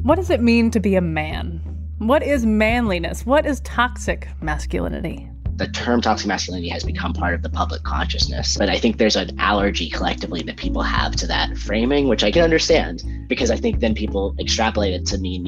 What does it mean to be a man? What is manliness? What is toxic masculinity? The term toxic masculinity has become part of the public consciousness. But I think there's an allergy collectively that people have to that framing, which I can understand, because I think then people extrapolate it to mean,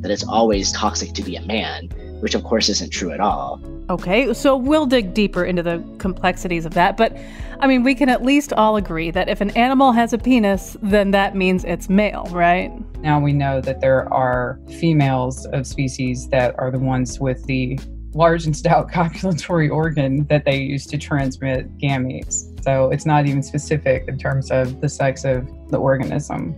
that it's always toxic to be a man, which of course isn't true at all. Okay, so we'll dig deeper into the complexities of that, but we can at least all agree that if an animal has a penis, then that means it's male, right? Now we know that there are females of species that are the ones with the large and stout copulatory organ that they use to transmit gametes. So it's not even specific in terms of the sex of the organism.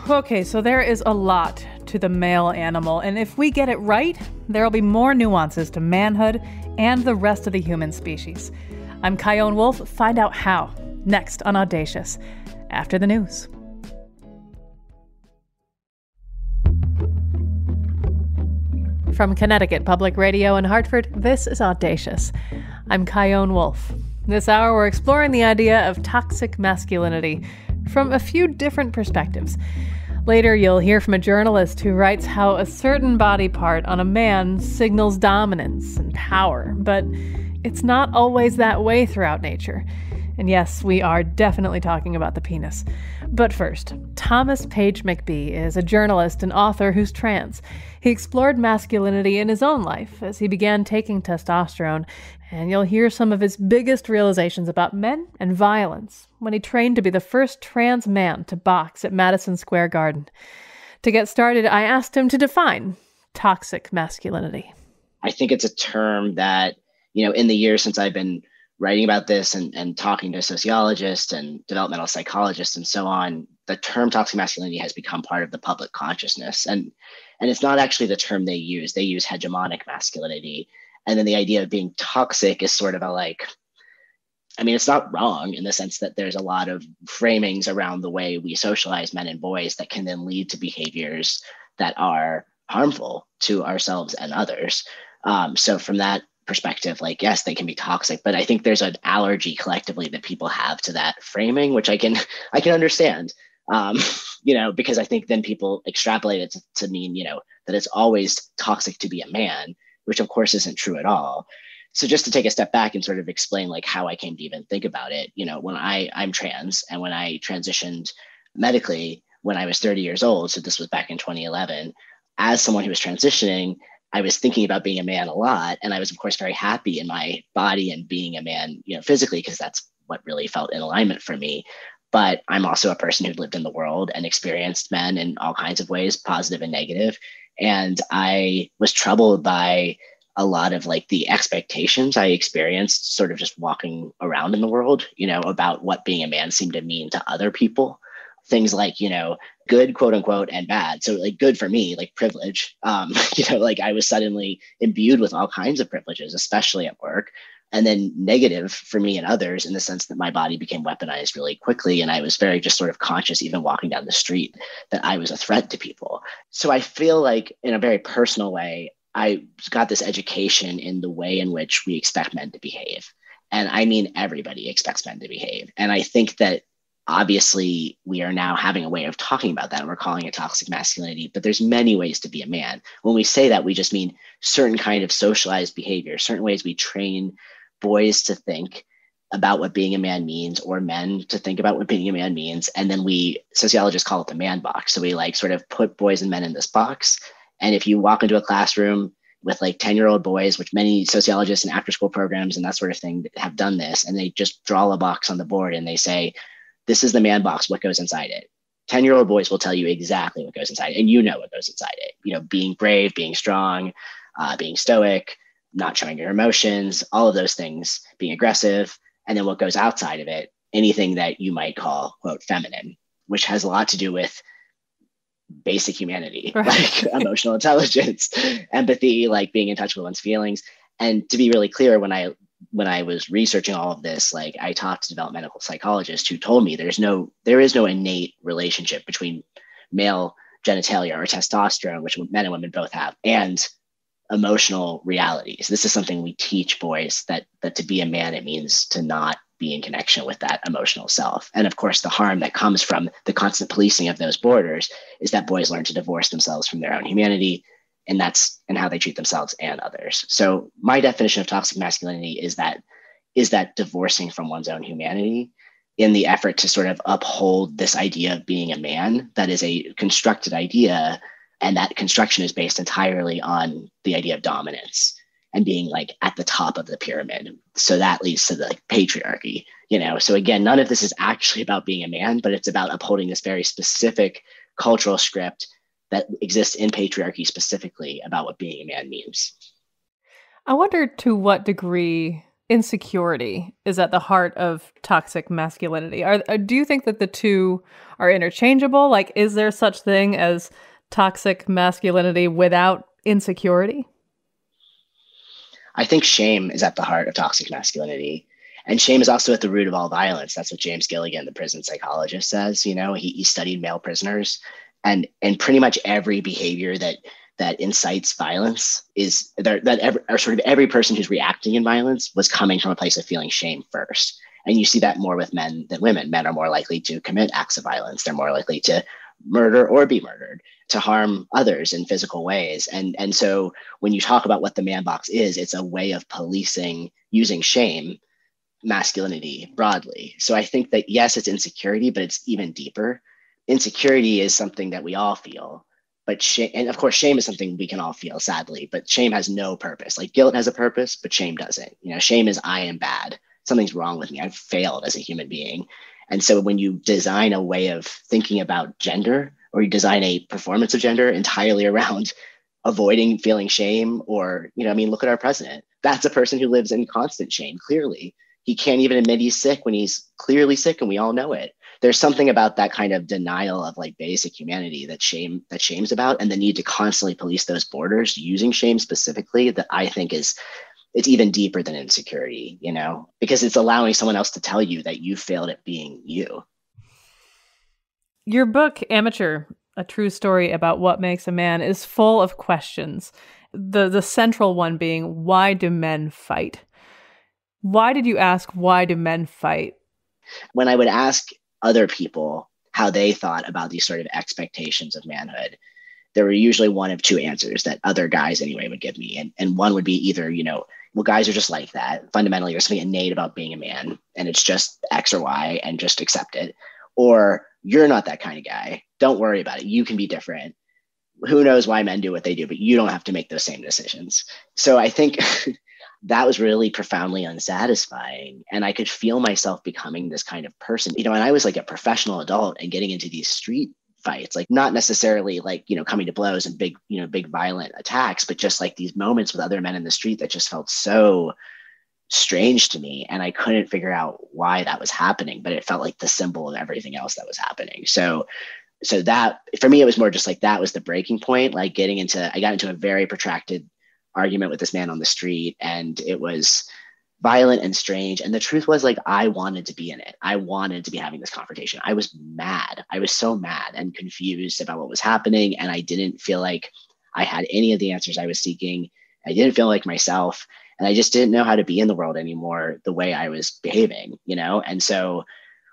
Okay, so there is a lot to the male animal, and if we get it right, there'll be more nuances to manhood and the rest of the human species. I'm Kyone Wolf. Find out how, next on Audacious, after the news. From Connecticut Public Radio in Hartford, this is Audacious. I'm Kyone Wolf. This hour, we're exploring the idea of toxic masculinity from a few different perspectives. Later, you'll hear from a journalist who writes how a certain body part on a man signals dominance and power, but it's not always that way throughout nature. And yes, we are definitely talking about the penis. But first, Thomas Page McBee is a journalist and author who's trans. He explored masculinity in his own life as he began taking testosterone, and you'll hear some of his biggest realizations about men and violence when he trained to be the first trans man to box at Madison Square Garden. To get started, I asked him to define toxic masculinity. I think it's a term that, in the years since I've been writing about this and talking to sociologists and developmental psychologists and so on, the term toxic masculinity has become part of the public consciousness. And it's not actually the term they use. They use hegemonic masculinity. And then the idea of being toxic is sort of it's not wrong in the sense that there's a lot of framings around the way we socialize men and boys that can then lead to behaviors that are harmful to ourselves and others. So from that perspective, yes, they can be toxic, but I think there's an allergy collectively that people have to that framing, which I can understand, because I think then people extrapolate it to mean, that it's always toxic to be a man, which of course isn't true at all. So just to take a step back and sort of explain how I came to even think about it, when I'm trans and when I transitioned medically when I was 30 years old, so this was back in 2011, as someone who was transitioning, I was thinking about being a man a lot. And I was, of course, very happy in my body and being a man, physically, because that's what really felt in alignment for me. But I'm also a person who lived in the world and experienced men in all kinds of ways, positive and negative. And I was troubled by a lot of the expectations I experienced sort of just walking around in the world, about what being a man seemed to mean to other people. Things like, good, quote unquote, and bad. So good for me, privilege, I was suddenly imbued with all kinds of privileges, especially at work. And then negative for me and others in the sense that my body became weaponized really quickly. And I was very just sort of conscious, even walking down the street, that I was a threat to people. So I feel in a very personal way, I got this education in the way in which we expect men to behave. And I mean, everybody expects men to behave. And I think that obviously we are now having a way of talking about that, and we're calling it toxic masculinity, but there's many ways to be a man. When we say that, we just mean certain kind of socialized behavior, certain ways we train boys to think about what being a man means, or men to think about what being a man means. And then sociologists call it the man box. So we sort of put boys and men in this box. And if you walk into a classroom with 10-year-old boys, which many sociologists and after school programs and that sort of thing have done this, and they just draw a box on the board and they say, this is the man box, what goes inside it? 10-year-old boys will tell you exactly what goes inside it. And what goes inside it, being brave, being strong, being stoic, not showing your emotions, all of those things, being aggressive. And then what goes outside of it, anything that you might call, quote, feminine, which has a lot to do with basic humanity, right. Emotional intelligence, empathy, being in touch with one's feelings. And to be really clear, when I was researching all of this, I talked to developmental psychologists who told me there is no innate relationship between male genitalia or testosterone, which men and women both have, and emotional realities. This is something we teach boys, that to be a man, it means to not be in connection with that emotional self. And of course, the harm that comes from the constant policing of those borders is that boys learn to divorce themselves from their own humanity, and that's and how they treat themselves and others. So my definition of toxic masculinity is that divorcing from one's own humanity in the effort to sort of uphold this idea of being a man that is a constructed idea, and that construction is based entirely on the idea of dominance and being like at the top of the pyramid. So that leads to the like, patriarchy, So again, none of this is actually about being a man, but it's about upholding this very specific cultural script that exists in patriarchy specifically about what being a man means. I wonder to what degree insecurity is at the heart of toxic masculinity. Do you think that the two are interchangeable? Like, is there such thing as toxic masculinity without insecurity? I think shame is at the heart of toxic masculinity. And shame is also at the root of all violence. That's what James Gilligan, the prison psychologist, says. He studied male prisoners, and pretty much every behavior that incites violence every person who's reacting in violence was coming from a place of feeling shame first. And you see that more with men than women. Men are more likely to commit acts of violence. They're more likely to murder or be murdered, to harm others in physical ways. And so when you talk about what the man box is, it's a way of policing using shame, masculinity broadly. So I think that yes, it's insecurity, but it's even deeper. Insecurity is something that we all feel, but shame, and of course, shame is something we can all feel, sadly, but shame has no purpose. Like guilt has a purpose, but shame doesn't. Shame is I am bad. Something's wrong with me. I've failed as a human being. And so when you design a way of thinking about gender, or you design a performance of gender entirely around avoiding feeling shame, or, look at our president. That's a person who lives in constant shame, clearly. He can't even admit he's sick when he's clearly sick, and we all know it. There's something about that kind of denial of like basic humanity that shame's about, and the need to constantly police those borders using shame specifically, that I think it's even deeper than insecurity, because it's allowing someone else to tell you that you failed at being you. Your book, Amateur, A True Story About What Makes a Man, is full of questions. The central one being, why do men fight? Why did you ask, why do men fight? When I would ask other people how they thought about these sort of expectations of manhood, there were usually one of two answers that other guys anyway would give me. And one would be either, well, guys are just like that. Fundamentally, there's something innate about being a man, and it's just X or Y, and just accept it. Or you're not that kind of guy. Don't worry about it. You can be different. Who knows why men do what they do, but you don't have to make those same decisions. So I think that was really profoundly unsatisfying. And I could feel myself becoming this kind of person, and I was like a professional adult and getting into these street fights, like not necessarily like, coming to blows and big violent attacks, but just like these moments with other men in the street that just felt so strange to me. And I couldn't figure out why that was happening, but it felt like the symbol of everything else that was happening. So that for me, it was more just like, that was the breaking point. Like I got into a very protracted argument with this man on the street, and it was violent and strange. And the truth was, like, I wanted to be in it. I wanted to be having this confrontation. I was mad. I was so mad and confused about what was happening. And I didn't feel like I had any of the answers I was seeking. I didn't feel like myself. And I just didn't know how to be in the world anymore the way I was behaving, And so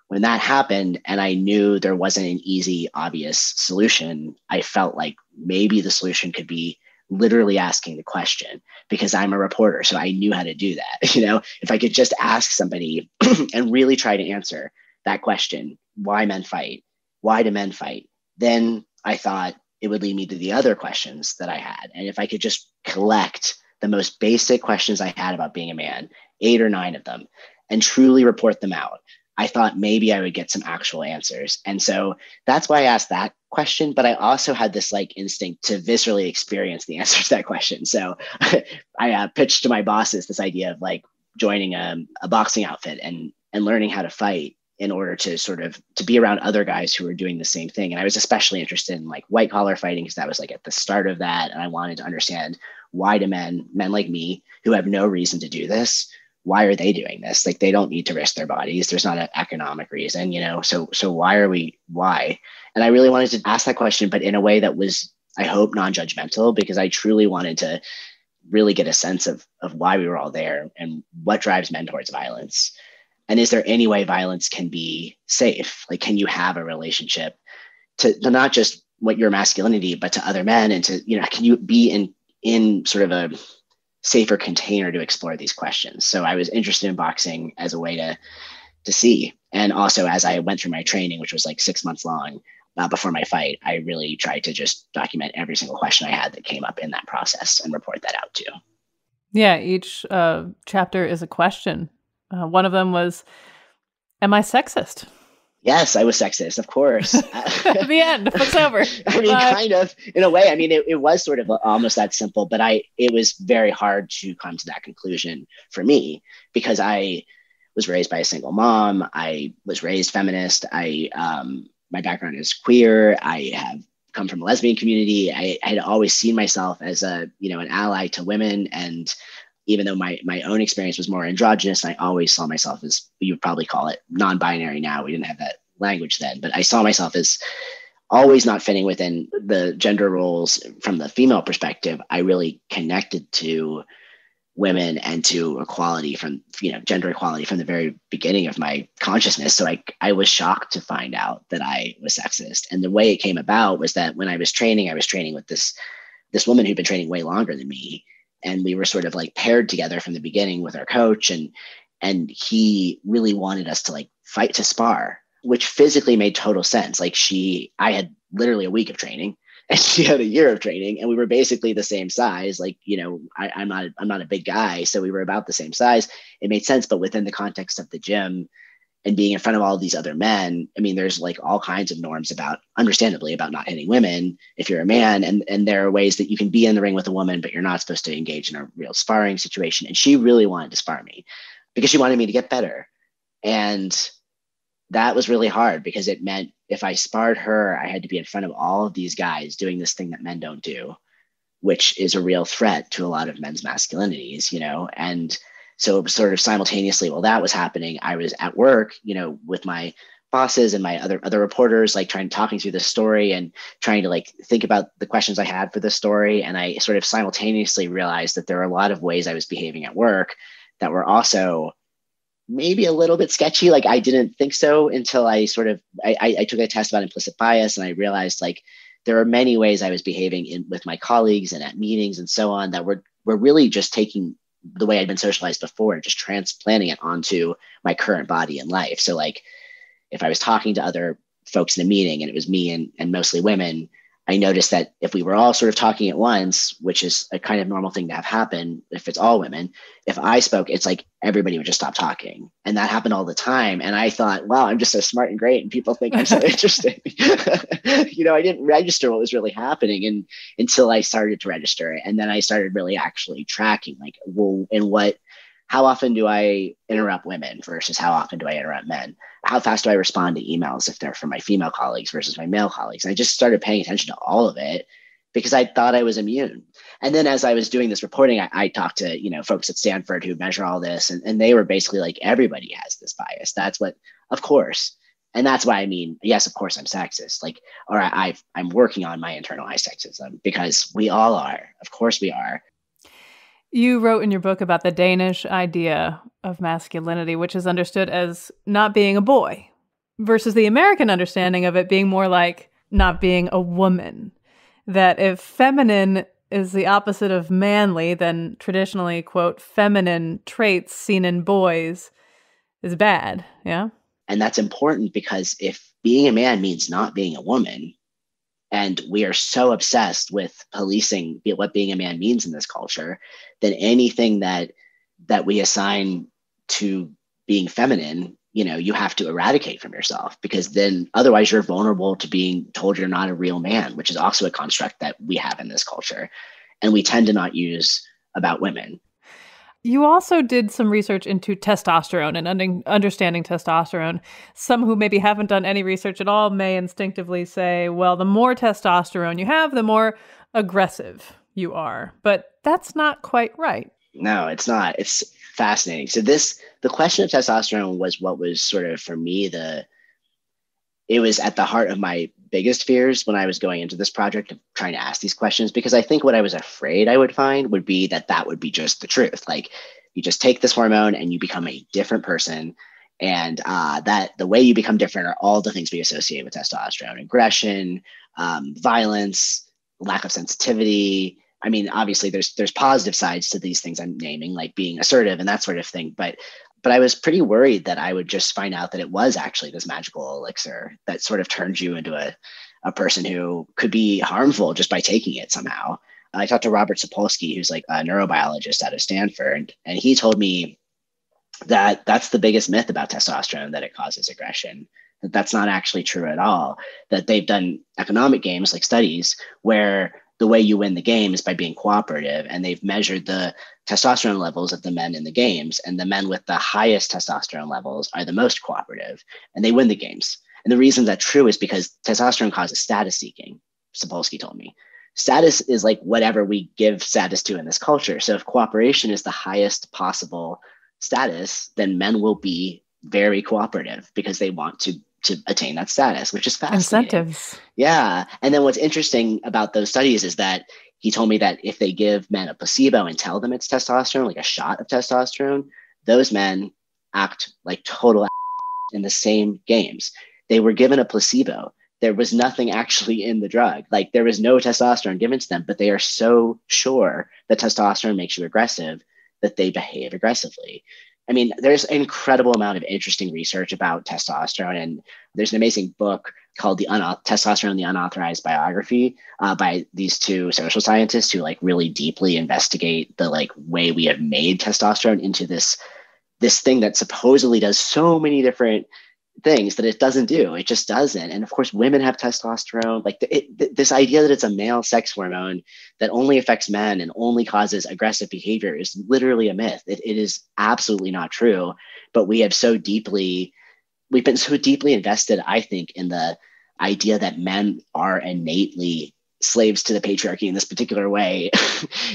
when that happened, and I knew there wasn't an easy, obvious solution, I felt like maybe the solution could be literally asking the question, because I'm a reporter. So I knew how to do that. If I could just ask somebody and really try to answer that question, why men fight, why do men fight? Then I thought it would lead me to the other questions that I had. And if I could just collect the most basic questions I had about being a man, 8 or 9 of them, and truly report them out, I thought maybe I would get some actual answers. And so that's why I asked that question. But I also had this like instinct to viscerally experience the answer to that question. So I pitched to my bosses this idea of like joining a boxing outfit and learning how to fight in order to sort of to be around other guys who were doing the same thing. And I was especially interested in like white collar fighting, because that was like at the start of that. And I wanted to understand, why do men like me who have no reason to do this, why are they doing this? Like, they don't need to risk their bodies. There's not an economic reason, so why? And I really wanted to ask that question, but in a way that was, I hope, non-judgmental, because I truly wanted to really get a sense of why we were all there and what drives men towards violence. And is there any way violence can be safe? Like, can you have a relationship to not just what your masculinity, but to other men, and to, can you be in sort of a safer container to explore these questions? So I was interested in boxing as a way to see. And also, as I went through my training, which was like 6 months long, before my fight, I really tried to just document every single question I had that came up in that process and report that out too. Yeah, each chapter is a question. One of them was, am I sexist? Yes, I was sexist, of course. The end. The book's over. I mean, kind of, in a way. I mean, it was sort of almost that simple, but it was very hard to come to that conclusion for me, because I was raised by a single mom. I was raised feminist. My background is queer. I have come from a lesbian community. I had always seen myself as an ally to women. And even though my own experience was more androgynous, I always saw myself as, you would probably call it non-binary now. We didn't have that language then, but I saw myself as always not fitting within the gender roles from the female perspective. I really connected to women and to equality from, gender equality from the very beginning of my consciousness. So I was shocked to find out that I was sexist. And the way it came about was that when I was training with this woman who'd been training way longer than me. And we were sort of like paired together from the beginning with our coach. And he really wanted us to like fight to spar, which physically made total sense. Like I had literally a week of training and she had a year of training, and we were basically the same size. Like, I'm not a big guy, so we were about the same size. It made sense, but within the context of the gym and being in front of all of these other men, I mean, there's like all kinds of norms understandably, about not hitting women if you're a man. And there are ways that you can be in the ring with a woman, but you're not supposed to engage in a real sparring situation. And she really wanted to spar me because she wanted me to get better. And that was really hard, because it meant if I sparred her, I had to be in front of all of these guys doing this thing that men don't do, which is a real threat to a lot of men's masculinities, and so sort of simultaneously while that was happening, I was at work, with my bosses and my other reporters, like talking through the story and trying to like think about the questions I had for the story. And I sort of simultaneously realized that there are a lot of ways I was behaving at work that were also maybe a little bit sketchy. Like, I didn't think so until I took a test about implicit bias, and I realized like there are many ways I was behaving with my colleagues and at meetings and so on that were really just taking the way I'd been socialized before and just transplanting it onto my current body and life. So like, if I was talking to other folks in a meeting and it was me and mostly women, I noticed that if we were all sort of talking at once, which is a kind of normal thing to have happen if it's all women, if I spoke, it's like everybody would just stop talking. And that happened all the time. And I thought, wow, I'm just so smart and great, and people think I'm so interesting. I didn't register what was really happening until I started to register it. And then I started really actually tracking, like, well, how often do I interrupt women versus how often do I interrupt men? How fast do I respond to emails if they're from my female colleagues versus my male colleagues? And I just started paying attention to all of it because I thought I was immune. And then as I was doing this reporting, I talked to, folks at Stanford who measure all this, and they were basically like, everybody has this bias. That's what, of course. And that's why, I mean, yes, of course I'm sexist, I'm working on my internalized sexism, because we all are. Of course we are. You wrote in your book about the Danish idea of masculinity, which is understood as not being a boy, versus the American understanding of it being more like not being a woman. That if feminine is the opposite of manly, then traditionally, quote, feminine traits seen in boys is bad. Yeah. And that's important, because if being a man means not being a woman, and we are so obsessed with policing what being a man means in this culture, then anything that we assign to being feminine, you have to eradicate from yourself, because then otherwise you're vulnerable to being told you're not a real man, which is also a construct that we have in this culture. And we tend to not use about women. You also did some research into testosterone and understanding testosterone. Some who maybe haven't done any research at all may instinctively say, well, the more testosterone you have, the more aggressive you are. But that's not quite right. No, it's not. It's fascinating. So the question of testosterone was what was sort of, for me, it was at the heart of my biggest fears when I was going into this project of trying to ask these questions, because I think what I was afraid I would find would be that would be just the truth. Like, you just take this hormone and you become a different person, And that the way you become different are all the things we associate with testosterone: aggression, violence, lack of sensitivity. I mean, obviously there's positive sides to these things I'm naming, like being assertive and that sort of thing. But I was pretty worried that I would just find out that it was actually this magical elixir that sort of turns you into a person who could be harmful just by taking it somehow. I talked to Robert Sapolsky, who's like a neurobiologist out of Stanford, and he told me that that's the biggest myth about testosterone, that it causes aggression. That's not actually true at all. That they've done economic games, like studies, where the way you win the game is by being cooperative, and they've measured the testosterone levels of the men in the games, and the men with the highest testosterone levels are the most cooperative, and they win the games. And the reason that's true is because testosterone causes status seeking, Sapolsky told me. Status is like whatever we give status to in this culture. So if cooperation is the highest possible status, then men will be very cooperative because they want to attain that status, which is fascinating. Incentives. Yeah. And then what's interesting about those studies is that he told me that if they give men a placebo and tell them it's testosterone, like a shot of testosterone, those men act like total in the same games. They were given a placebo. There was nothing actually in the drug. Like there was no testosterone given to them, but they are so sure that testosterone makes you aggressive that they behave aggressively. I mean, there's an incredible amount of interesting research about testosterone, and there's an amazing book called Testosterone, the Unauthorized Biography by these two social scientists who like really deeply investigate the like way we have made testosterone into this thing that supposedly does so many different things that it doesn't do. It just doesn't. And of course, women have testosterone. Like this idea that it's a male sex hormone that only affects men and only causes aggressive behavior is literally a myth. It is absolutely not true. But we've been so deeply invested, I think, in the idea that men are innately slaves to the patriarchy in this particular way.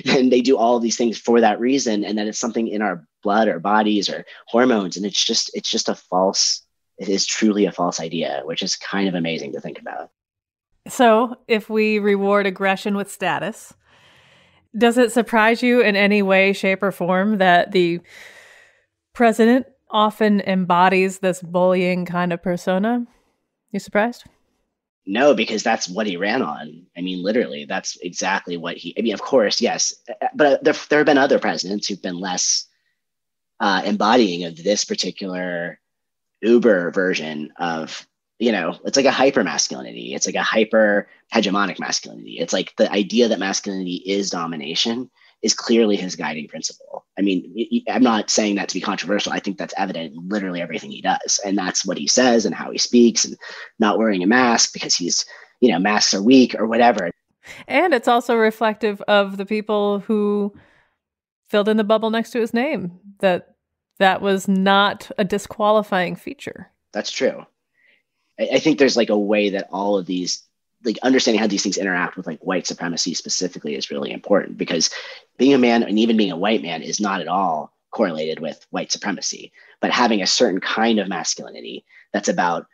And they do all of these things for that reason. And that it's something in our blood or bodies or hormones. And it's just it is truly a false idea, which is kind of amazing to think about. So if we reward aggression with status, does it surprise you in any way, shape, or form that the president often embodies this bullying kind of persona? You surprised? No, because that's what he ran on. I mean, literally, that's exactly what of course, yes. But there have been other presidents who've been less embodying of this particular uber version of, it's like a hyper masculinity. It's like a hyper hegemonic masculinity. It's like the idea that masculinity is domination is clearly his guiding principle. I mean, I'm not saying that to be controversial. I think that's evident in literally everything he does. And that's what he says and how he speaks, and not wearing a mask because he's, masks are weak or whatever. And it's also reflective of the people who filled in the bubble next to his name, that was not a disqualifying feature. That's true. I think there's like a way that all of these, like understanding how these things interact with like white supremacy specifically is really important, because being a man and even being a white man is not at all correlated with white supremacy, but having a certain kind of masculinity that's about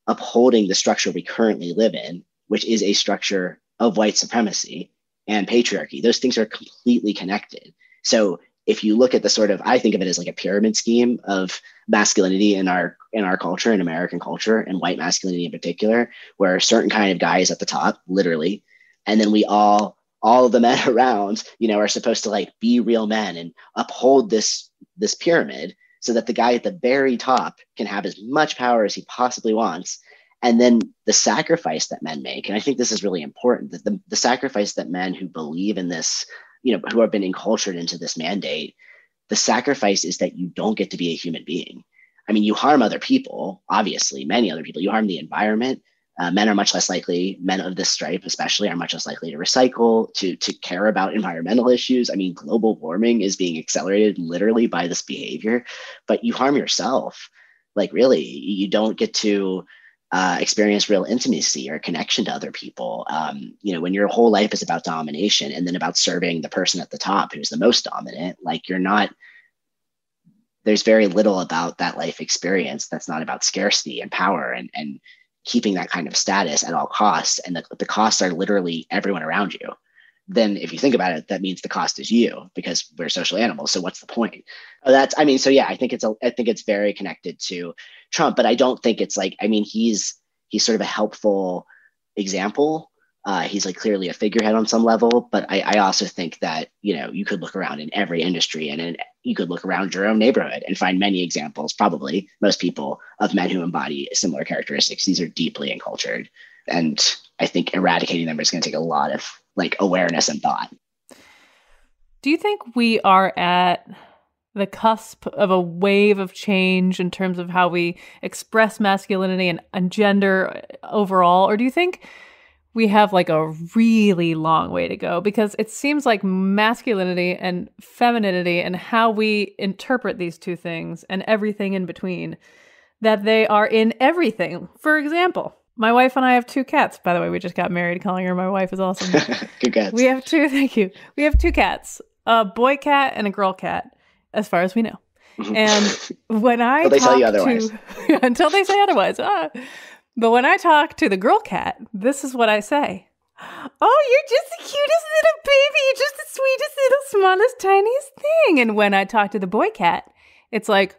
upholding the structure we currently live in, which is a structure of white supremacy and patriarchy. Those things are completely connected. So if you look at the sort of, I think of it as like a pyramid scheme of masculinity in our culture, in American culture, and white masculinity in particular, where a certain kind of guy is at the top, literally, and then we all of the men around, are supposed to like be real men and uphold this pyramid so that the guy at the very top can have as much power as he possibly wants. And then the sacrifice that men make, and I think this is really important, that the sacrifice that men who believe in this, who have been encultured into this mandate, the sacrifice is that you don't get to be a human being. I mean, you harm other people, obviously, many other people. You harm the environment. Men are much less likely, men of this stripe especially, are much less likely to recycle, to care about environmental issues. I mean, global warming is being accelerated literally by this behavior, but you harm yourself. Like really, you don't get to experience real intimacy or connection to other people. When your whole life is about domination and then about serving the person at the top who's the most dominant, like there's very little about that life experience that's not about scarcity and power and keeping that kind of status at all costs. And the costs are literally everyone around you. then if you think about it, that means the cost is you because we're social animals. So what's the point? So I think it's very connected to Trump, but I don't think it's like, he's sort of a helpful example. He's like clearly a figurehead on some level, but I also think that, you could look around in every industry and you could look around your own neighborhood and find many examples, probably most people, of men who embody similar characteristics. These are deeply encultured. And I think eradicating them is going to take a lot of like awareness and thought. Do you think we are at the cusp of a wave of change in terms of how we express masculinity and gender overall? Or do you think we have like a really long way to go? Because it seems like masculinity and femininity and how we interpret these two things and everything in between, that they are in everything. For example, my wife and I have 2 cats. By the way, we just got married. Calling her my wife is awesome. Good cats. Thank you. We have 2 cats, a boy cat and a girl cat, as far as we know. And when I they tell you otherwise. Until they say otherwise. But when I talk to the girl cat, this is what I say. Oh, you're just the cutest little baby. You're just the sweetest little, smallest, tiniest thing. And when I talk to the boy cat, it's like,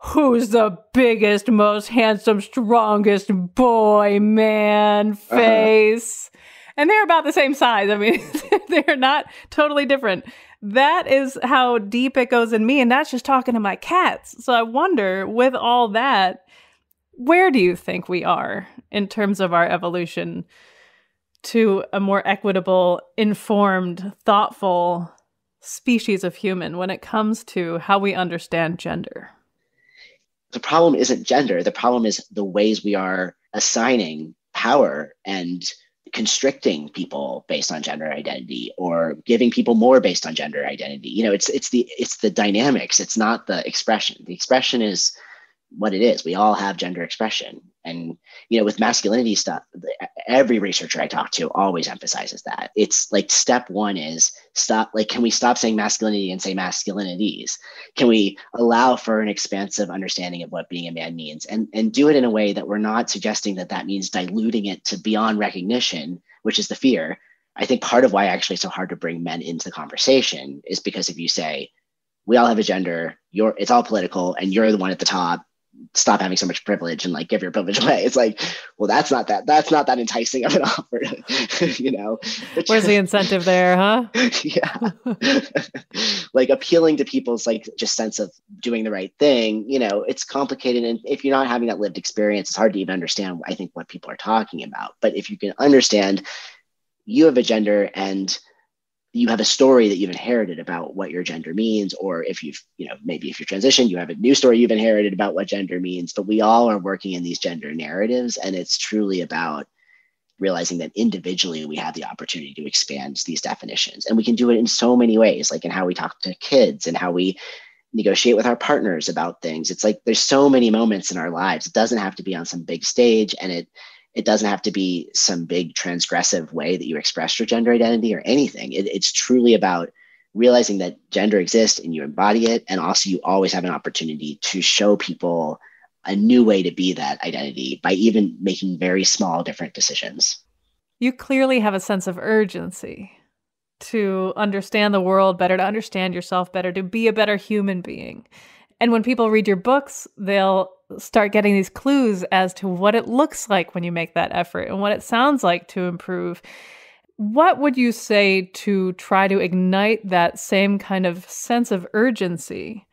who's the biggest, most handsome, strongest boy, man, face? And they're about the same size. I mean, they're not totally different. That is how deep it goes in me. And that's just talking to my cats. So I wonder, with all that, where do you think we are in terms of our evolution to a more equitable, informed, thoughtful species of human when it comes to how we understand gender? The problem isn't gender. The problem is the ways we are assigning power and constricting people based on gender identity, or giving people more based on gender identity. It's the dynamics. It's not the expression. The expression is what it is. We all have gender expression. And, with masculinity stuff, every researcher I talk to always emphasizes that. It's like step one is can we stop saying masculinity and say masculinities? Can we allow for an expansive understanding of what being a man means, and do it in a way that we're not suggesting that means diluting it to beyond recognition, which is the fear. I think part of why actually it's so hard to bring men into the conversation is because if you say, we all have a gender, it's all political and you're the one at the top, stop having so much privilege and like give your privilege away. It's like, well, that's not that enticing of an offer, Where's the incentive there, huh? Yeah. Like appealing to people's like just sense of doing the right thing, it's complicated. And if you're not having that lived experience, it's hard to even understand, I think, what people are talking about. But if you can understand you have a gender and you have a story that you've inherited about what your gender means, or if maybe if you're transitioned, you have a new story you've inherited about what gender means, but we all are working in these gender narratives. And it's truly about realizing that individually we have the opportunity to expand these definitions. And we can do it in so many ways, like in how we talk to kids and how we negotiate with our partners about things. It's like, there's so many moments in our lives. It doesn't have to be on some big stage, and it doesn't have to be some big transgressive way that you express your gender identity or anything. It's truly about realizing that gender exists and you embody it. And also you always have an opportunity to show people a new way to be that identity by even making very small, different decisions. You clearly have a sense of urgency to understand the world better, to understand yourself better, to be a better human being. And when people read your books, they'll start getting these clues as to what it looks like when you make that effort and what it sounds like to improve. What would you say to try to ignite that same kind of sense of urgency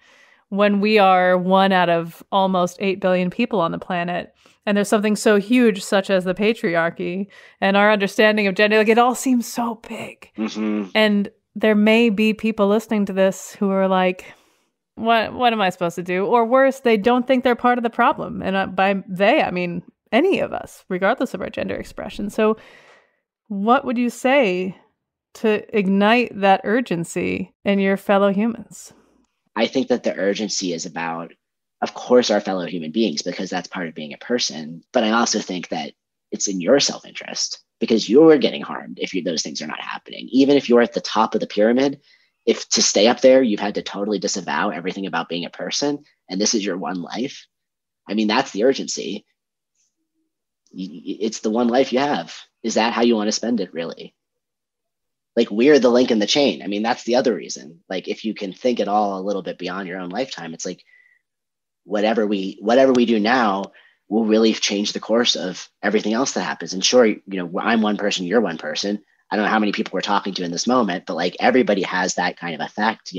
when we are 1 out of almost 8 billion people on the planet, and there's something so huge such as the patriarchy and our understanding of gender? Like, it all seems so big. Mm-hmm. And there may be people listening to this who are like, what am I supposed to do? Or worse, they don't think they're part of the problem. And by they, I mean any of us, regardless of our gender expression. So what would you say to ignite that urgency in your fellow humans? I think that the urgency is about, of course, our fellow human beings, because that's part of being a person. But I also think that it's in your self-interest, because you're getting harmed if those things are not happening. Even if you're at the top of the pyramid, if to stay up there, you've had to totally disavow everything about being a person, and this is your one life. I mean, that's the urgency. It's the one life you have. Is that how you want to spend it, really? like we're the link in the chain. I mean, that's the other reason. Like if you can think it all a little bit beyond your own lifetime, it's like whatever we do now will really change the course of everything else that happens. And sure, I'm one person, you're one person. I don't know how many people we're talking to in this moment, but like everybody has that kind of effect,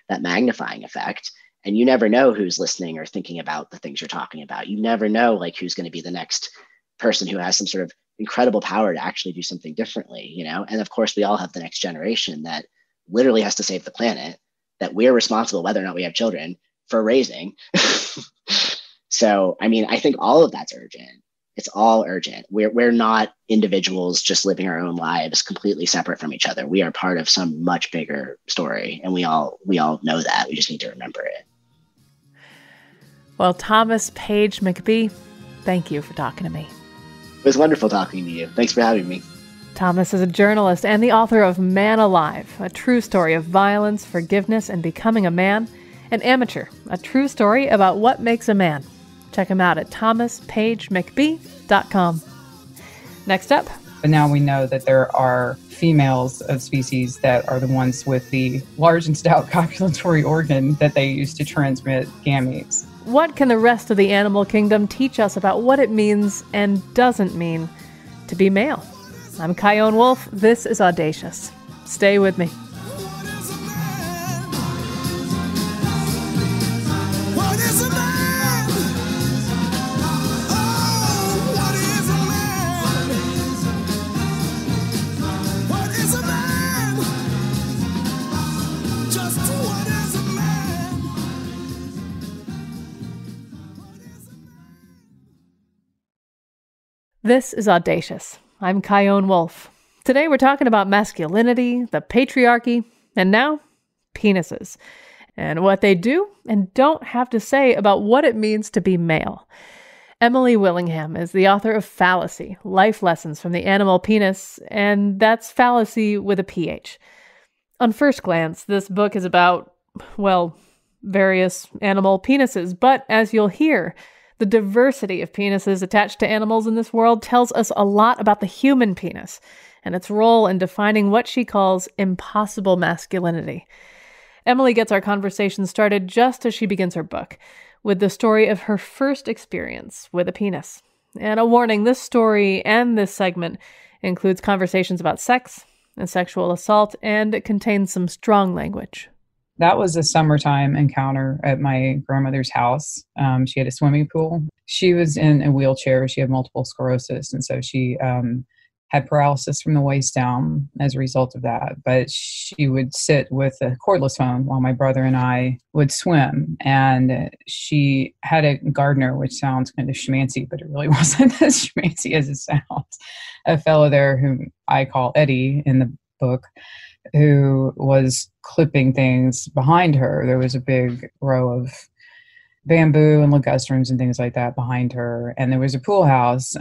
that magnifying effect. And you never know who's listening or thinking about the things you're talking about. You never know like who's going to be the next person who has some sort of incredible power to actually do something differently, And of course, we all have the next generation that literally has to save the planet, that we're responsible, whether or not we have children, for raising. So, I mean, I think all of that's urgent. It's all urgent. We're not individuals just living our own lives completely separate from each other. We are part of some much bigger story, and we all know that. We just need to remember it. Well, Thomas Page McBee, thank you for talking to me. It was wonderful talking to you. Thanks for having me. Thomas is a journalist and the author of Man Alive, a true story of violence, forgiveness, and becoming a man. An Amateur, a true story about what makes a man. Check him out at thomaspagemcbee.com. Next up. But now we know that there are females of species that are the ones with the large and stout copulatory organ that they use to transmit gametes. What can the rest of the animal kingdom teach us about what it means and doesn't mean to be male? I'm Chion Wolf. This is Audacious. Stay with me. This is Audacious. I'm Chion Wolf. Today we're talking about masculinity, the patriarchy, and now, penises, and what they do and don't have to say about what it means to be male. Emily Willingham is the author of Fallacy, Life Lessons from the Animal Penis, and that's fallacy with a PH. On first glance, this book is about, well, various animal penises, but as you'll hear, the diversity of penises attached to animals in this world tells us a lot about the human penis and its role in defining what she calls impossible masculinity. Emily gets our conversation started just as she begins her book, with the story of her first experience with a penis. And a warning, this story and this segment includes conversations about sex and sexual assault, and it contains some strong language. That was a summertime encounter at my grandmother's house. She had a swimming pool. She was in a wheelchair. She had multiple sclerosis. And so she had paralysis from the waist down as a result of that. But she would sit with a cordless phone while my brother and I would swim. And she had a gardener, which sounds kind of schmancy, but it really wasn't as schmancy as it sounds. A fellow there whom I call Eddie in the book, who was clipping things behind her. There was a big row of bamboo and ligustrums and things like that behind her. And there was a pool house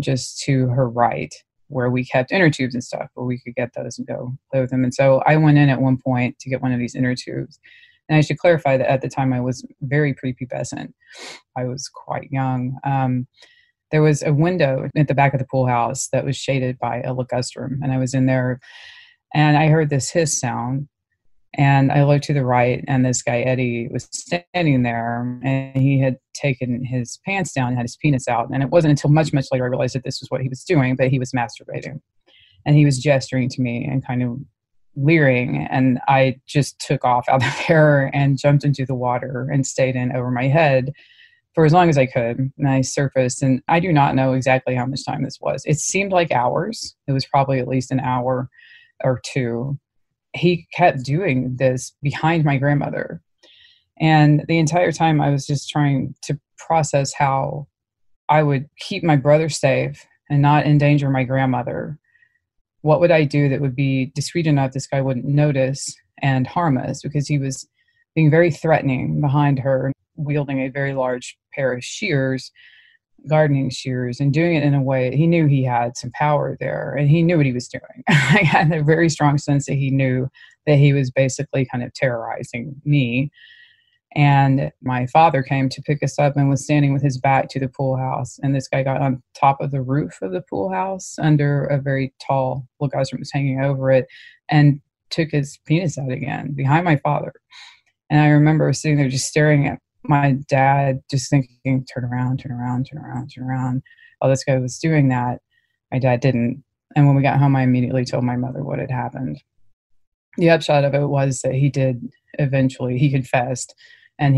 just to her right where we kept inner tubes and stuff, where we could get those and go play with them. And so I went in at one point to get one of these inner tubes. And I should clarify that at the time I was very prepubescent. I was quite young. There was a window at the back of the pool house that was shaded by a ligustrum. And I was in there and I heard this hiss sound, and I looked to the right, and this guy, Eddie, was standing there, and he had taken his pants down and had his penis out. And it wasn't until much, much later I realized that this was what he was doing, but he was masturbating. And he was gesturing to me and kind of leering, and I just took off out of there and jumped into the water and stayed in over my head for as long as I could. And I surfaced, and I do not know exactly how much time this was. It seemed like hours. It was probably at least an hour or two. He kept doing this behind my grandmother. And the entire time I was just trying to process how I would keep my brother safe and not endanger my grandmother. What would I do that would be discreet enough this guy wouldn't notice and harm us? Because he was being very threatening behind her, wielding a very large pair of shears, gardening shears, and doing it in a way he knew he had some power there, and he knew what he was doing. I had a very strong sense that he knew that he was basically kind of terrorizing me. And my father came to pick us up and was standing with his back to the pool house. And this guy got on top of the roof of the pool house under a very tall look house that was hanging over it and took his penis out again behind my father. And I remember sitting there just staring at my dad, just thinking, turn around, turn around, turn around, turn around. While this guy was doing that, my dad didn't. And when we got home, I immediately told my mother what had happened. The upshot of it was that he confessed. And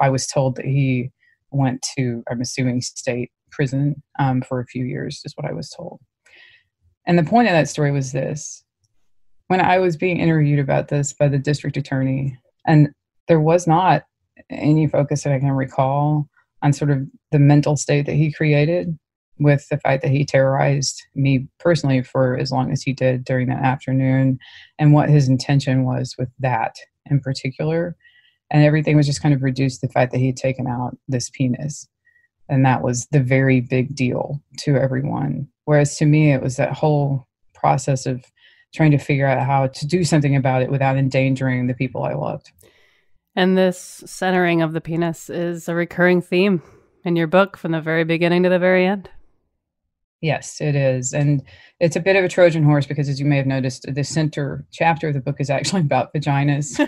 I was told that he went to, I'm assuming, state prison for a few years, is what I was told. And the point of that story was this. When I was being interviewed about this by the district attorney, and there was not any focus that I can recall on sort of the mental state that he created with the fact that he terrorized me personally for as long as he did during that afternoon, and what his intention was with that in particular. And everything was just kind of reduced to the fact that he had taken out this penis. And that was the very big deal to everyone. Whereas to me, it was that whole process of trying to figure out how to do something about it without endangering the people I loved. And this centering of the penis is a recurring theme in your book from the very beginning to the very end. Yes, it is. And it's a bit of a Trojan horse because, as you may have noticed, the center chapter of the book is actually about vaginas.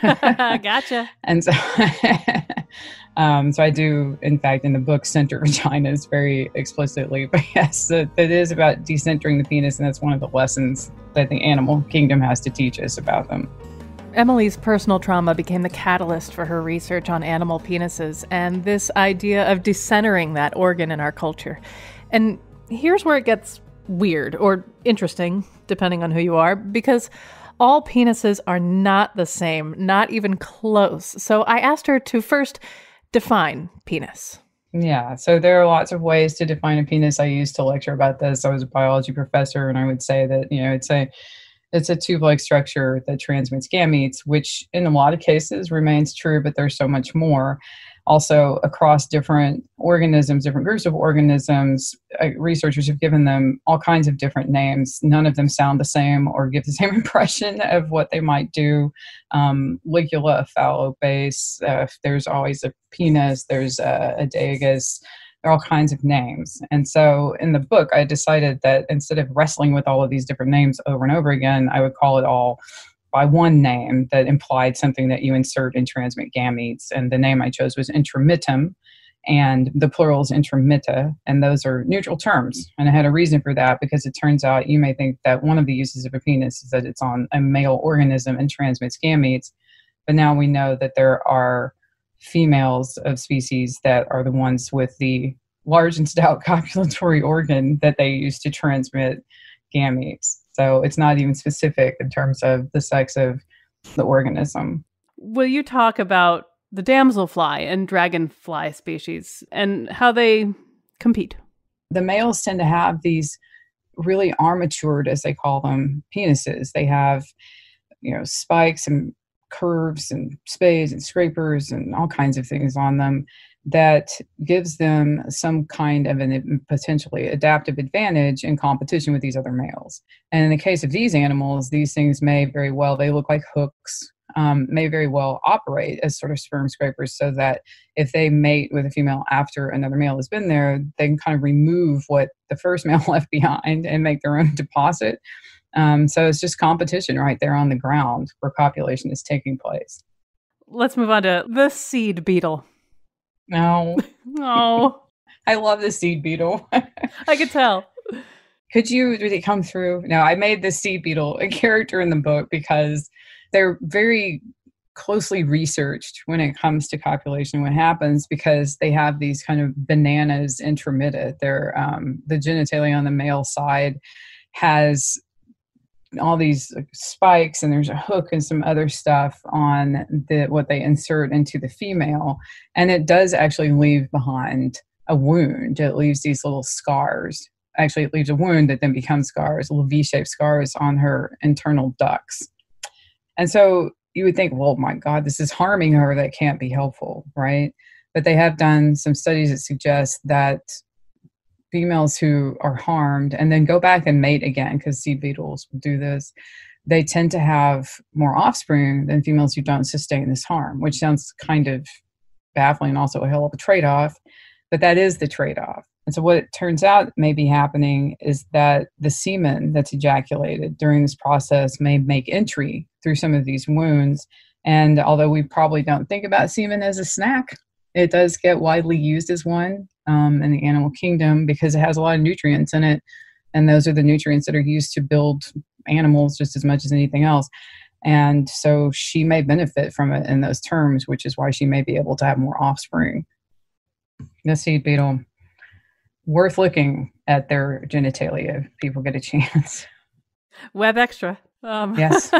Gotcha. And so, so I do, in fact, in the book, center vaginas very explicitly. But yes, it is about decentering the penis, and that's one of the lessons that the animal kingdom has to teach us about them. Emily's personal trauma became the catalyst for her research on animal penises and this idea of decentering that organ in our culture. And here's where it gets weird or interesting, depending on who you are, because all penises are not the same, not even close. So I asked her to first define penis. Yeah, so there are lots of ways to define a penis. I used to lecture about this. I was a biology professor, and I would say that, it's a tube-like structure that transmits gametes, which in a lot of cases remains true, but there's so much more. Also, across different organisms, different groups of organisms, researchers have given them all kinds of different names. None of them sound the same or give the same impression of what they might do. Ligula, phallobase, there's always a penis, there's a dagus. There are all kinds of names. And so in the book, I decided that instead of wrestling with all of these different names over and over again, I would call it all by one name that implied something that you insert and transmit gametes. And the name I chose was intromittum, and the plural is intromitta, and those are neutral terms. And I had a reason for that, because it turns out you may think that one of the uses of a penis is that it's on a male organism and transmits gametes. But now we know that there are females of species that are the ones with the large and stout copulatory organ that they use to transmit gametes. So it's not even specific in terms of the sex of the organism. Will you talk about the damselfly and dragonfly species and how they compete? The males tend to have these really armatured, as they call them, penises. They have, spikes and curves and spades and scrapers and all kinds of things on them that gives them some kind of an potentially adaptive advantage in competition with these other males. And in the case of these animals, these things may very well, they look like hooks, may very well operate as sort of sperm scrapers, so that if they mate with a female after another male has been there, they can kind of remove what the first male left behind and make their own deposit. So it's just competition right there on the ground where copulation is taking place. Let's move on to the seed beetle. No. Oh. I love the seed beetle. I could tell. Did it come through? No, I made the seed beetle a character in the book because they're very closely researched when it comes to copulation, what happens, because they have these kind of bananas intromitted. They're, the genitalia on the male side has all these spikes, and there's a hook and some other stuff on what they insert into the female. And it does actually leave behind a wound. It leaves these little scars. Actually, it leaves a wound that then becomes scars, little V-shaped scars on her internal ducts. And so you would think, well, my God, this is harming her. That can't be helpful, right? But they have done some studies that suggest that females who are harmed and then go back and mate again, because seed beetles will do this, they tend to have more offspring than females who don't sustain this harm, which sounds kind of baffling and also a hell of a trade-off, but that is the trade-off. And so what it turns out may be happening is that the semen that's ejaculated during this process may make entry through some of these wounds. And although we probably don't think about semen as a snack, it does get widely used as one in the animal kingdom because it has a lot of nutrients in it. And those are the nutrients that are used to build animals just as much as anything else. And so she may benefit from it in those terms, which is why she may be able to have more offspring. The seed beetle, worth looking at their genitalia if people get a chance. Web extra. Yes.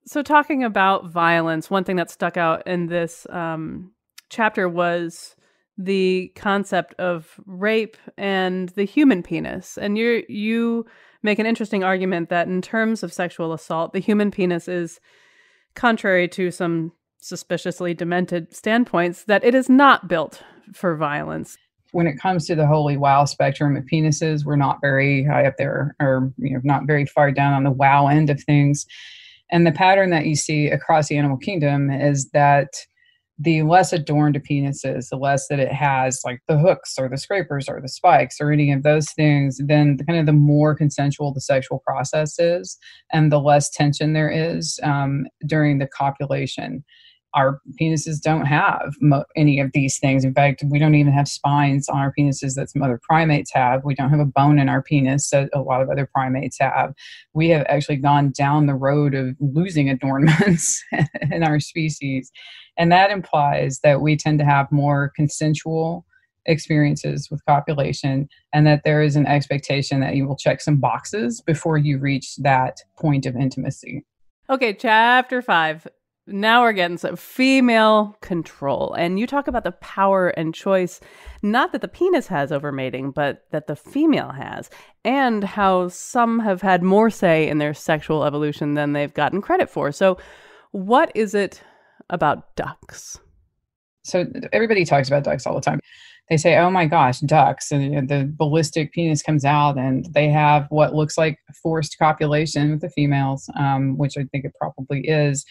So talking about violence, one thing that stuck out in this chapter was the concept of rape and the human penis. And you make an interesting argument that in terms of sexual assault, the human penis is, contrary to some suspiciously demented standpoints, that it is not built for violence. When it comes to the holy wow spectrum of penises, we're not very high up there, or not very far down on the wow end of things. And the pattern that you see across the animal kingdom is that the less adorned a penis is, the less that it has like the hooks or the scrapers or the spikes or any of those things, then kind of the more consensual the sexual process is and the less tension there is during the copulation. Our penises don't have any of these things. In fact, we don't even have spines on our penises that some other primates have. We don't have a bone in our penis that a lot of other primates have. We have actually gone down the road of losing adornments in our species. And that implies that we tend to have more consensual experiences with copulation, and that there is an expectation that you will check some boxes before you reach that point of intimacy. Okay, chapter 5. Now we're getting some female control. And you talk about the power and choice, not that the penis has over mating, but that the female has, and how some have had more say in their sexual evolution than they've gotten credit for. So what is it about ducks? So everybody talks about ducks all the time. They say, oh my gosh, ducks, and the ballistic penis comes out and they have what looks like forced copulation with the females, which I think it probably is.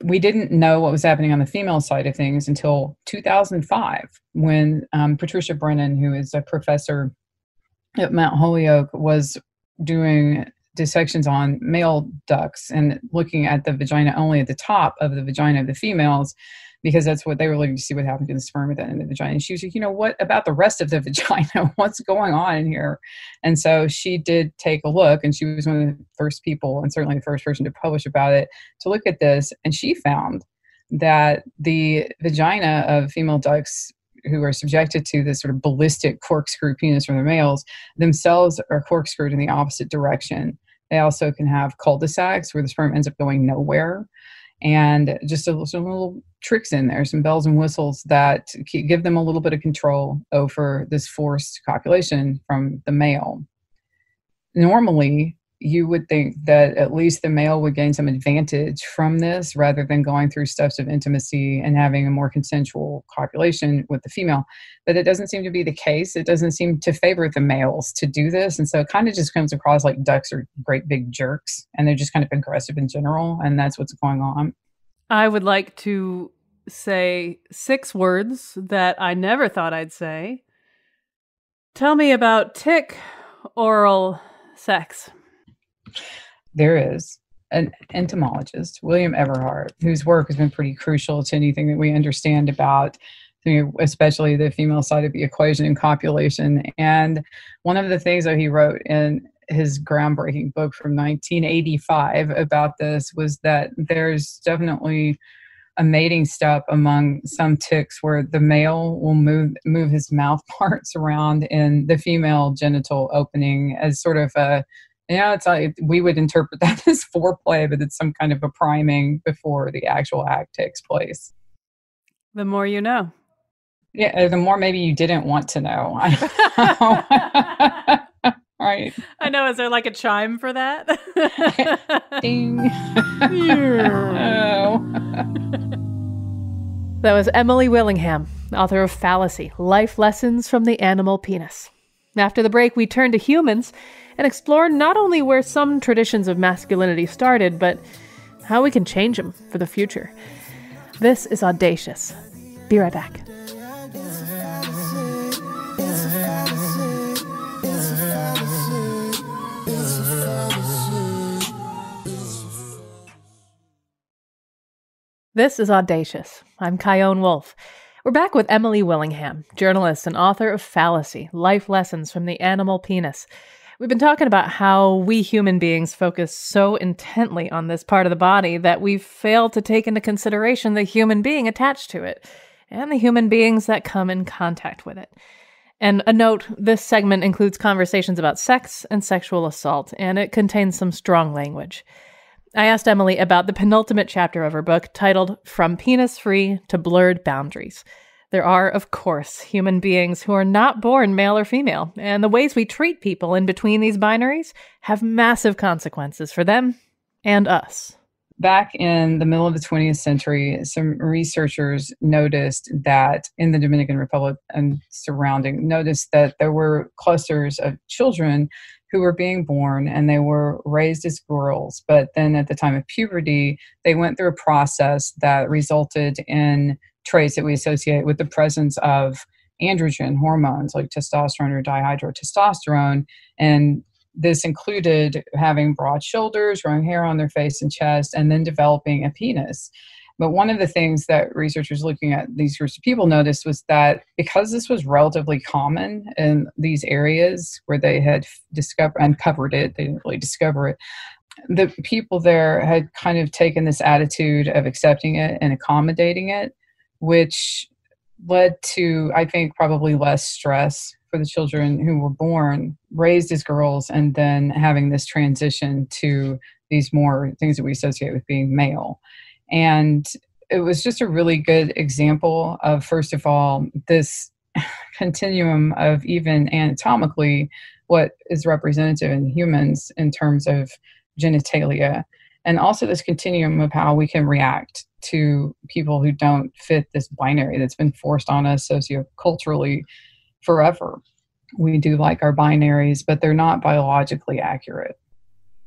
We didn't know what was happening on the female side of things until 2005, when Patricia Brennan, who is a professor at Mount Holyoke, was doing dissections on male ducks and looking at the vagina only at the top of the vagina of the females, because that's what they were looking to see what happened to the sperm at the end of the vagina. And she was like, what about the rest of the vagina? What's going on in here? And so she did take a look, and she was one of the first people, and certainly the first person to publish about it, to look at this. And she found that the vagina of female ducks who are subjected to this sort of ballistic corkscrew penis from the males themselves are corkscrewed in the opposite direction. They also can have cul-de-sacs where the sperm ends up going nowhere. And just some little tricks in there, some bells and whistles that give them a little bit of control over this forced copulation from the male. Normally, you would think that at least the male would gain some advantage from this rather than going through steps of intimacy and having a more consensual copulation with the female. But it doesn't seem to be the case. It doesn't seem to favor the males to do this. And so it kind of just comes across like ducks are great big jerks and they're just kind of aggressive in general. And that's what's going on. I would like to say 6 words that I never thought I'd say. Tell me about tick oral sex. There is an entomologist, William Everhart, whose work has been pretty crucial to anything that we understand about, especially the female side of the equation in copulation. And one of the things that he wrote in his groundbreaking book from 1985 about this was that there's definitely a mating step among some ticks where the male will move his mouth parts around in the female genital opening as sort of a, it's like, we would interpret that as foreplay, but it's some kind of a priming before the actual act takes place. The more you know. Yeah, the more maybe you didn't want to know. I don't know. Right. I know. Is there like a chime for that? Ding. Oh. That was Emily Willingham, author of Fallacy, Life Lessons from the Animal Penis. After the break, we turn to humans and explore not only where some traditions of masculinity started, but how we can change them for the future. This is Audacious. Be right back. This is Audacious. I'm Chion Wolf. We're back with Emily Willingham, journalist and author of Fallacy, Life Lessons from the Animal Penis. We've been talking about how we human beings focus so intently on this part of the body that we fail to take into consideration the human being attached to it and the human beings that come in contact with it. And a note, this segment includes conversations about sex and sexual assault, and it contains some strong language. I asked Emily about the penultimate chapter of her book titled From Penis Free to Blurred Boundaries. There are, of course, human beings who are not born male or female, and the ways we treat people in between these binaries have massive consequences for them and us. Back in the middle of the 20th century, some researchers noticed that in the Dominican Republic and surrounding, noticed that there were clusters of children who were being born and they were raised as girls. But then at the time of puberty, they went through a process that resulted in traits that we associate with the presence of androgen hormones like testosterone or dihydrotestosterone. And this included having broad shoulders, growing hair on their face and chest, and then developing a penis. But one of the things that researchers looking at these groups of people noticed was that because this was relatively common in these areas where they had uncovered it, they didn't really discover it, the people there had kind of taken this attitude of accepting it and accommodating it, which led to, I think, probably less stress for the children who were born, raised as girls, and then having this transition to these more things that we associate with being male. And it was just a really good example of, first of all, this continuum of even anatomically what is representative in humans in terms of genitalia, and also this continuum of how we can react to people who don't fit this binary that's been forced on us socioculturally forever. We do like our binaries, but they're not biologically accurate.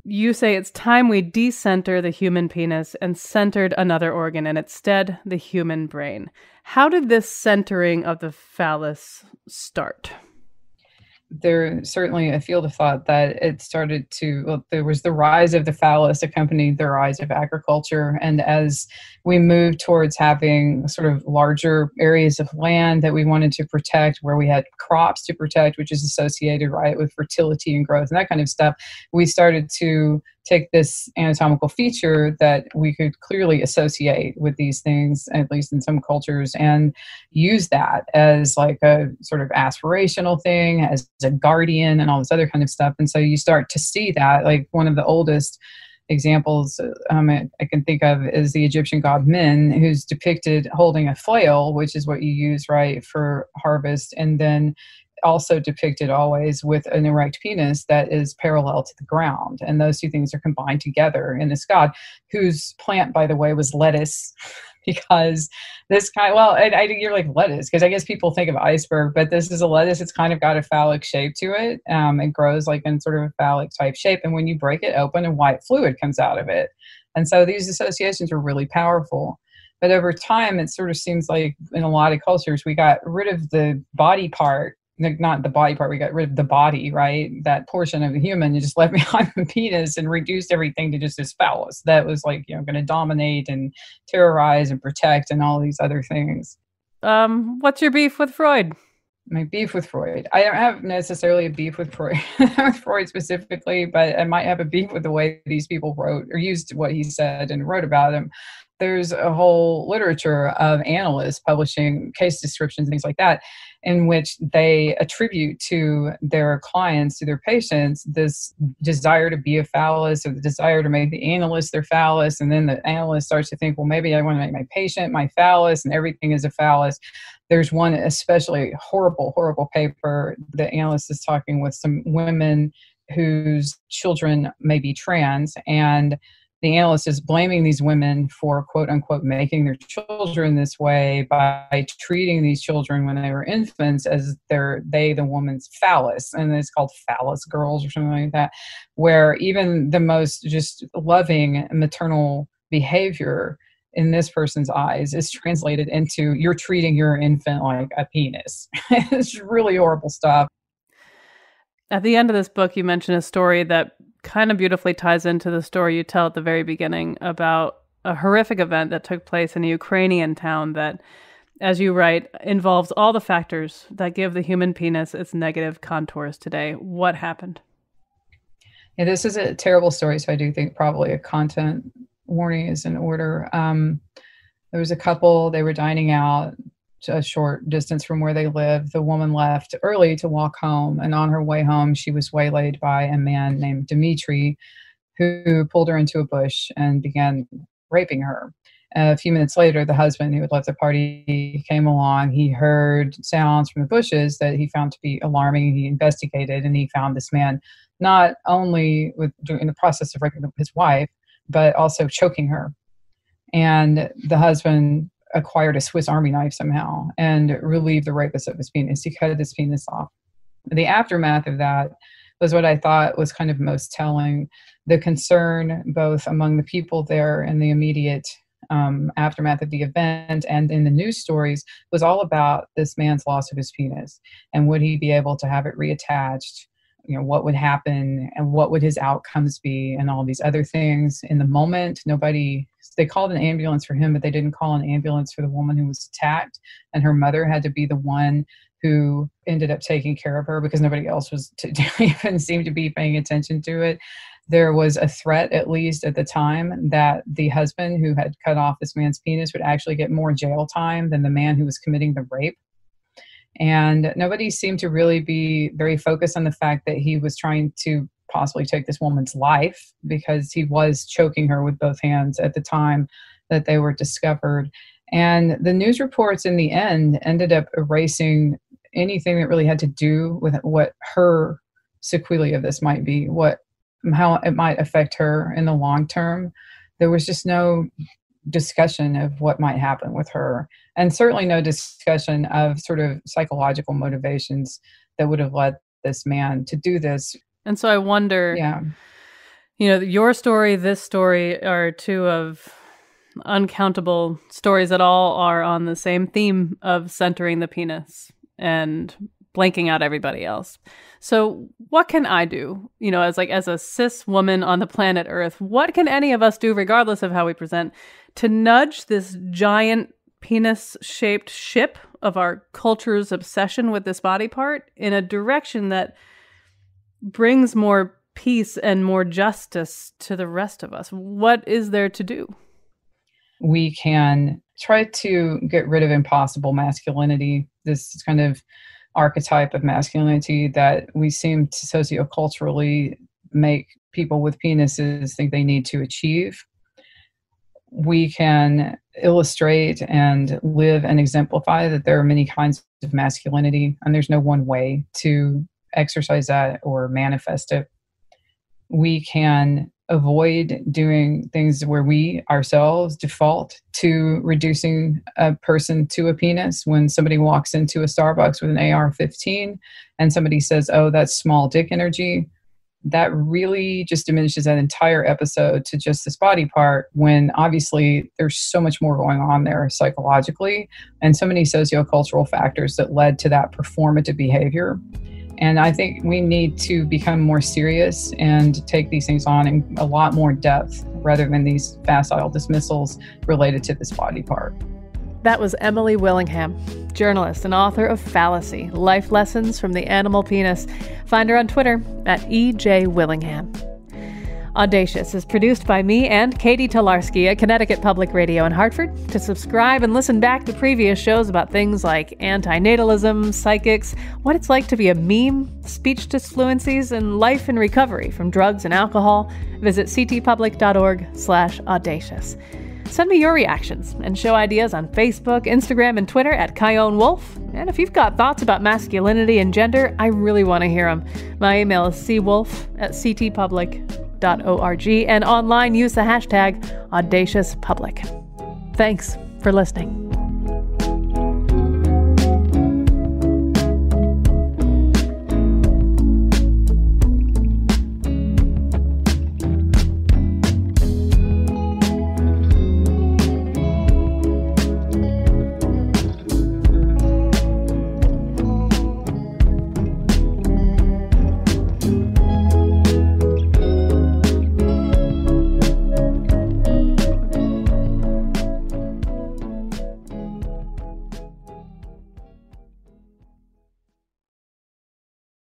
You say it's time we decenter the human penis and centered another organ, and instead the human brain. How did this centering of the phallus start? There's certainly a field of thought that it started to, well, there was the rise of the phallus accompanied the rise of agriculture. And as we moved towards having sort of larger areas of land that we wanted to protect, where we had crops to protect, which is associated, right, with fertility and growth and that kind of stuff, we started to take this anatomical feature that we could clearly associate with these things, at least in some cultures, and use that as like a sort of aspirational thing, as a guardian and all this other kind of stuff. And so you start to see that, like one of the oldest examples I can think of is the Egyptian god Min, who's depicted holding a flail, which is what you use, right, for harvest, and then also depicted always with an erect penis that is parallel to the ground. And those two things are combined together in this god, whose plant, by the way, was lettuce. Because this kind, well, you're like lettuce, because I guess people think of iceberg, but this is a lettuce. It's kind of got a phallic shape to it. It grows like in sort of a phallic type shape. And when you break it open, a white fluid comes out of it. And so these associations are really powerful. But over time, it sort of seems like in a lot of cultures, we got rid of the body part. Not the body part, we got rid of the body, right? That portion of the human, you just left behind the penis and reduced everything to just this phallus that was like, going to dominate and terrorize and protect and all these other things. What's your beef with Freud? My beef with Freud. I don't have necessarily a beef with Freud, with Freud specifically, but I might have a beef with the way these people wrote or used what he said and wrote about him. There's a whole literature of analysts publishing case descriptions and things like that, in which they attribute to their clients, to their patients, this desire to be a phallus or the desire to make the analyst their phallus. And then the analyst starts to think, well, maybe I want to make my patient my phallus, and everything is a phallus. There's one especially horrible, horrible paper. The analyst is talking with some women whose children may be trans, and the analyst is blaming these women for, quote unquote, making their children this way by treating these children when they were infants as the woman's phallus. And it's called phallus girls or something like that, where even the most just loving maternal behavior in this person's eyes is translated into, you're treating your infant like a penis. It's really horrible stuff. At the end of this book, you mention a story that kind of beautifully ties into the story you tell at the very beginning about a horrific event that took place in a Ukrainian town that, as you write, involves all the factors that give the human penis its negative contours today. What happened? Yeah, this is a terrible story, so I do think probably a content warning is in order. There was a couple, they were dining out a short distance from where they live. The woman left early to walk home, and on her way home, she was waylaid by a man named Dmitry, who pulled her into a bush and began raping her. A few minutes later, the husband who had left the party came along. He heard sounds from the bushes that he found to be alarming. He investigated, and he found this man not only in the process of raping his wife, but also choking her. And the husband acquired a Swiss Army knife somehow and relieved the rapist of his penis. He cut his penis off. The aftermath of that was what I thought was kind of most telling. The concern both among the people there in the immediate aftermath of the event and in the news stories was all about this man's loss of his penis, and would he be able to have it reattached? You know, what would happen and what would his outcomes be and all these other things. In the moment, they called an ambulance for him, but they didn't call an ambulance for the woman who was attacked. And her mother had to be the one who ended up taking care of her because nobody else was even seemed to be paying attention to it. There was a threat, at least at the time, that the husband who had cut off this man's penis would actually get more jail time than the man who was committing the rape. And nobody seemed to really be very focused on the fact that he was trying to possibly take this woman's life, because he was choking her with both hands at the time that they were discovered. And the news reports in the end ended up erasing anything that really had to do with what her sequelae of this might be, how it might affect her in the long term. There was just no discussion of what might happen with her, and certainly no discussion of sort of psychological motivations that would have led this man to do this. And so I wonder, your story, this story are two of uncountable stories that all are on the same theme of centering the penis and blanking out everybody else. So what can I do, as a cis woman on the planet Earth? What can any of us do, regardless of how we present, to nudge this giant penis-shaped ship of our culture's obsession with this body part in a direction that brings more peace and more justice to the rest of us? What is there to do? We can try to get rid of impossible masculinity, this kind of archetype of masculinity that we seem to socioculturally make people with penises think they need to achieve. We can illustrate and live and exemplify that there are many kinds of masculinity, and there's no one way to exercise that or manifest it. We can avoid doing things where we ourselves default to reducing a person to a penis. When somebody walks into a Starbucks with an AR-15 and somebody says, "Oh, that's small dick energy," that really just diminishes that entire episode to just this body part, when obviously there's so much more going on there psychologically and so many sociocultural factors that led to that performative behavior. And I think we need to become more serious and take these things on in a lot more depth rather than these facile dismissals related to this body part. That was Emily Willingham, journalist and author of Fallacy, Life Lessons from the Animal Penis. Find her on Twitter at EJ Willingham. Audacious is produced by me and Katie Tolarski at Connecticut Public Radio in Hartford. To subscribe and listen back to previous shows about things like antinatalism, psychics, what it's like to be a meme, speech disfluencies, and life in recovery from drugs and alcohol, visit ctpublic.org/audacious. Send me your reactions and show ideas on Facebook, Instagram, and Twitter at Kyone Wolf. And if you've got thoughts about masculinity and gender, I really want to hear them. My email is cwolf@ctpublic.org. manhood.org, and online use the hashtag #AudaciousPublic. Thanks for listening.